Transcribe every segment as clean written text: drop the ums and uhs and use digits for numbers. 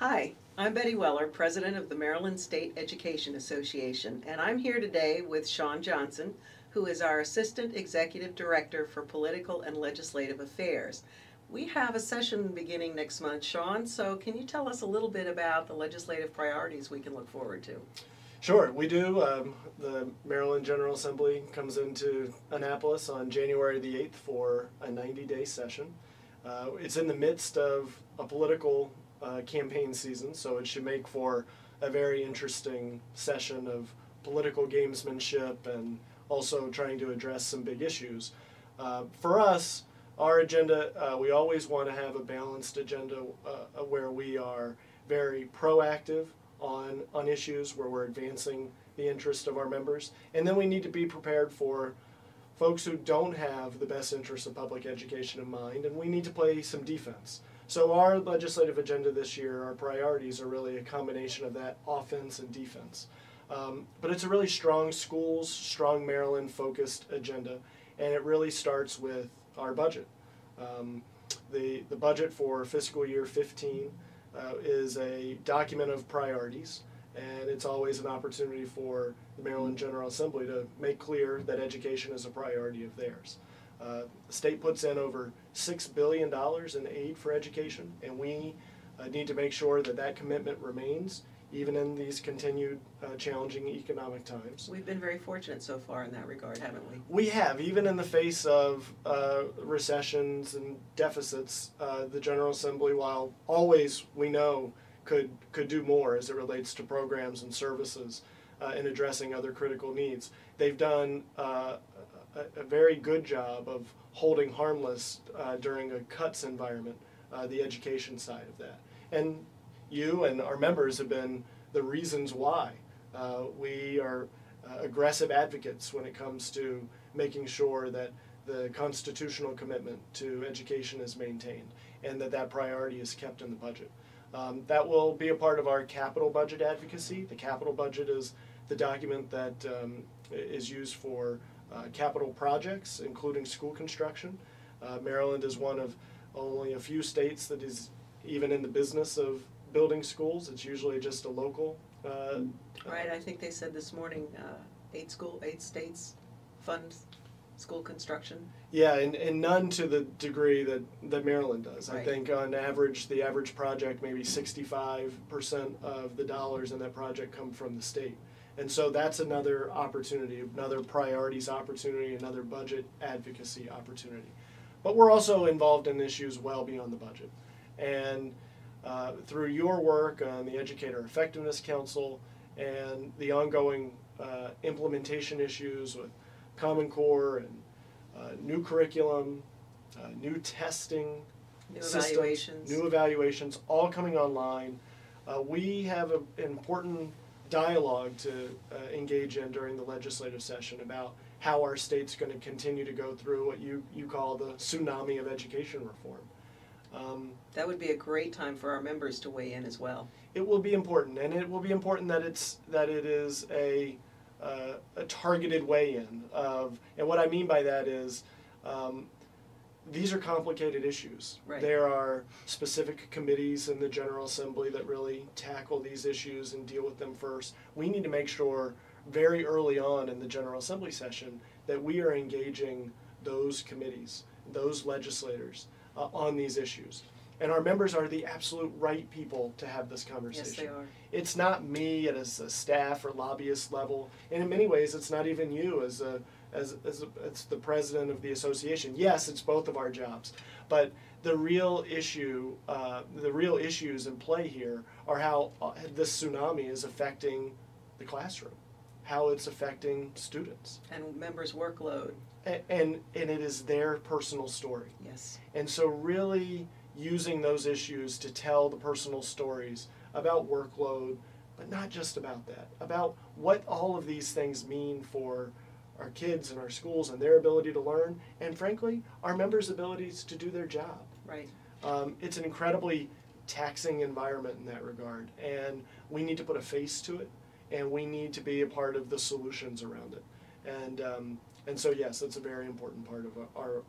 Hi, I'm Betty Weller, President of the Maryland State Education Association, and I'm here today with Sean Johnson, who is our Assistant Executive Director for Political and Legislative Affairs. We have a session beginning next month, Sean, so can you tell us a little bit about the legislative priorities we can look forward to? Sure, we do. The Maryland General Assembly comes into Annapolis on January the 8th for a 90-day session. It's in the midst of a political campaign season, so it should make for a very interesting session of political gamesmanship and also trying to address some big issues. For us, our agenda, we always want to have a balanced agenda where we are very proactive on issues where we're advancing the interest of our members. And then we need to be prepared for folks who don't have the best interests of public education in mind, and we need to play some defense. So our legislative agenda this year, our priorities are really a combination of that offense and defense. But it's a really strong schools, strong Maryland-focused agenda, and it really starts with our budget. The budget for fiscal year 15 is a document of priorities, and it's always an opportunity for the Maryland General Assembly to make clear that education is a priority of theirs. The state puts in over $6 billion in aid for education, and we need to make sure that that commitment remains even in these continued challenging economic times. We've been very fortunate so far in that regard, haven't we? We have, even in the face of recessions and deficits, the General Assembly, while always we know could do more as it relates to programs and services in addressing other critical needs, they've done a very good job of holding harmless during a cuts environment, the education side of that. And you and our members have been the reasons why. We are aggressive advocates when it comes to making sure that the constitutional commitment to education is maintained and that priority is kept in the budget. That will be a part of our capital budget advocacy. The capital budget is the document that is used for capital projects, including school construction. Maryland is one of only a few states that is even in the business of building schools. It's usually just a local. Right, I think they said this morning 8 states fund school construction. Yeah, and none to the degree that Maryland does. Right. I think on average, the average project, maybe 65% of the dollars in that project come from the state. And so that's another opportunity, another priorities opportunity, another budget advocacy opportunity. But we're also involved in issues well beyond the budget. And through your work on the Educator Effectiveness Council and the ongoing implementation issues with Common Core and new curriculum, new testing systems, new evaluations, all coming online, we have an important dialogue to engage in during the legislative session about how our state's going to continue to go through what you call the tsunami of education reform. That would be a great time for our members to weigh in as well. It will be important, and it will be important that it is a targeted weigh-in of, and what I mean by that is these are complicated issues. Right. There are specific committees in the General Assembly that really tackle these issues and deal with them first. We need to make sure very early on in the General Assembly session that we are engaging those committees, those legislators on these issues. And our members are the absolute right people to have this conversation. Yes, they are. It's not me as a staff or lobbyist level, and in many ways it's not even you as the president of the association. Yes, it's both of our jobs, but the real issue, the real issues in play here are how this tsunami is affecting the classroom, how it's affecting students. And members' workload. And it is their personal story. Yes. And so really using those issues to tell the personal stories about workload, but not just about that, about what all of these things mean for our kids and our schools and their ability to learn, and frankly, our members' abilities to do their job. Right. It's an incredibly taxing environment in that regard, and we need to put a face to it, and we need to be a part of the solutions around it. And so yes, that's a very important part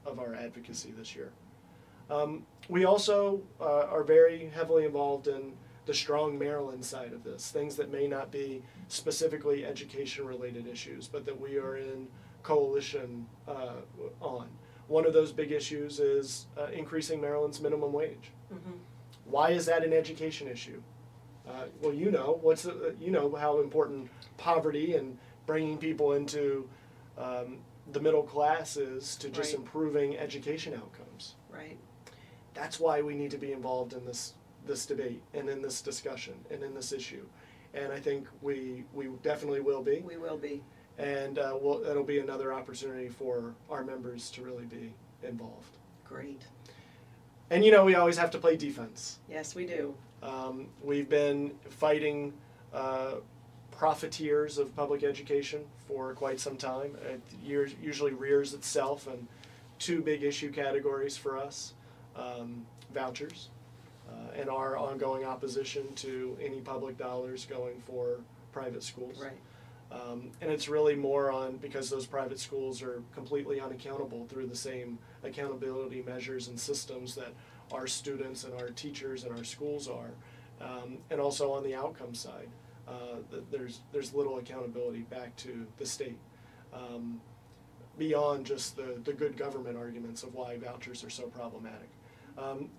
of our advocacy this year. We also are very heavily involved in the strong Maryland side of this, things that may not be specifically education-related issues, but that we are in coalition on. One of those big issues is increasing Maryland's minimum wage. Mm-hmm. Why is that an education issue? Well, you know how important poverty and bringing people into the middle class is to just Right. improving education outcomes. Right. That's why we need to be involved in this debate and in this discussion and in this issue. And I think we definitely will be. We will be. And it'll be another opportunity for our members to really be involved. Great. And you know, we always have to play defense. Yes, we do. We've been fighting profiteers of public education for quite some time. It usually rears itself in two big issue categories for us: vouchers and our ongoing opposition to any public dollars going for private schools. Right. And it's really more on because those private schools are completely unaccountable through the same accountability measures and systems that our students and our teachers and our schools are. And also on the outcome side, there's little accountability back to the state beyond just the good government arguments of why vouchers are so problematic.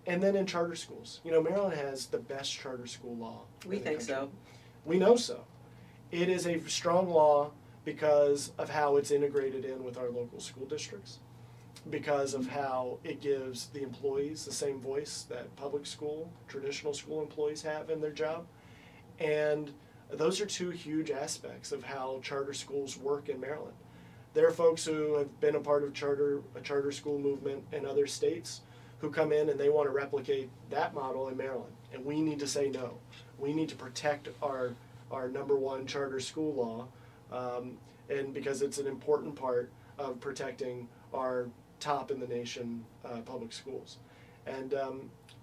And then in charter schools, you know, Maryland has the best charter school law. We in the think country. so. We know so. It is a strong law because of how it's integrated in with our local school districts, because of how it gives the employees the same voice that public school, traditional school employees have in their job. And those are two huge aspects of how charter schools work in Maryland. There are folks who have been a part of a charter school movement in other states who come in and they want to replicate that model in Maryland. And we need to say no. We need to protect our number one charter school law, and because it's an important part of protecting our top in the nation public schools. And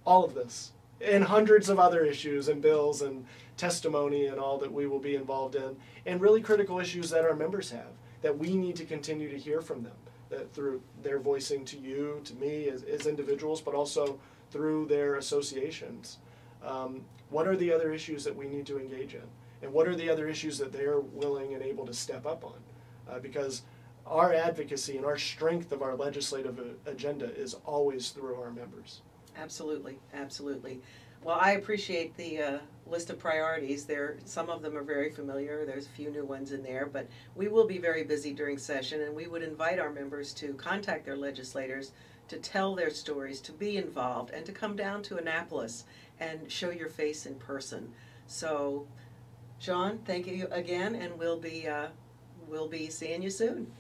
all of this, and hundreds of other issues and bills and testimony and all that we will be involved in, and really critical issues that our members have, that we need to continue to hear from them, that through their voicing to you, to me as individuals, but also through their associations. What are the other issues that we need to engage in? And what are the other issues that they're willing and able to step up on? Because our advocacy and our strength of our legislative agenda is always through our members. Absolutely, absolutely. Well, I appreciate the list of priorities. Some of them are very familiar. There's a few new ones in there, but we will be very busy during session, and we would invite our members to contact their legislators, to tell their stories, to be involved, and to come down to Annapolis and show your face in person. So, Sean, thank you again, and we'll be seeing you soon.